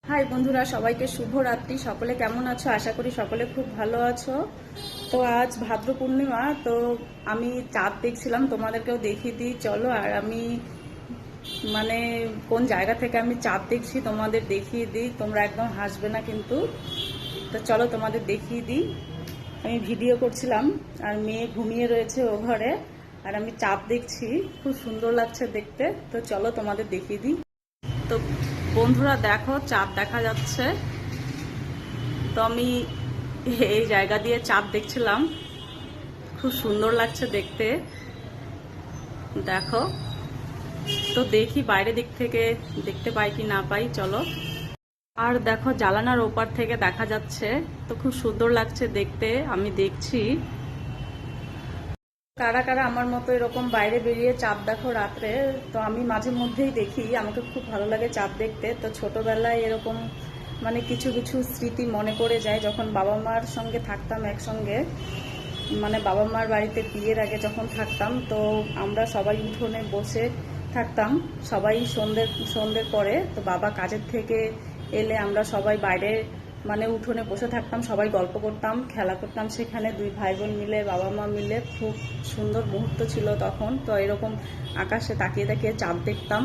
High বন্ধুরা, সবাইকে শুভরাত্রি। সকলে কেমন আছো? আশা করি সকলে খুব ভালো আছো। তো আজ ভাদ্র পূর্ণিমা, তো আমি চাঁদ দেখছিলাম, তোমাদেরকেও দেখিয়ে দিই চলো। আর আমি মানে কোন জায়গা থেকে আমি চাঁদ দেখছি তোমাদের দেখিয়ে দিই, তোমরা একদম হাসবে না কিন্তু। তো চলো তোমাদের দেখিয়ে দিই। আমি ভিডিও করছিলাম আর মেয়ে ঘুমিয়ে রয়েছে ও ঘরে, আর আমি চাঁদ দেখছি, খুব সুন্দর লাগছে দেখতে। তো চলো তোমাদের দেখিয়ে দিই। তো বন্ধুরা দেখো, চাঁদ দেখা যাচ্ছে। তো আমি এই জায়গা দিয়ে চাঁদ দেখছিলাম, খুব সুন্দর লাগছে দেখতে। দেখো, তো দেখি বাইরে দিক থেকে দেখতে পাই কি না পাই, চলো। আর দেখো, জানালার ওপার থেকে দেখা যাচ্ছে, তো খুব সুন্দর লাগছে দেখতে। আমি দেখছি কারা কারা আমার মতো এরকম বাইরে বেরিয়ে চাঁদ দেখো রাত্রে। তো আমি মাঝে মধ্যেই দেখি, আমাকে খুব ভালো লাগে চাঁদ দেখতে। তো ছোটবেলায় এরকম মানে কিছু কিছু স্মৃতি মনে পড়ে যায়, যখন বাবা মার সঙ্গে থাকতাম একসঙ্গে। মানে বাবা মার বাড়িতে বিয়ের আগে যখন থাকতাম, তো আমরা সবাই উঠোনে বসে থাকতাম, সবাই সন্ধ্যের পরে। তো বাবা কাজের থেকে এলে আমরা সবাই বাইরে মানে উঠোনে বসে থাকতাম, সবাই গল্প করতাম, খেলা করতাম সেখানে, দুই ভাই বোন মিলে, বাবা মা মিলে। খুব সুন্দর মুহূর্ত ছিল তখন। তো এরকম আকাশে তাকিয়ে তাকিয়ে চাঁদ দেখতাম।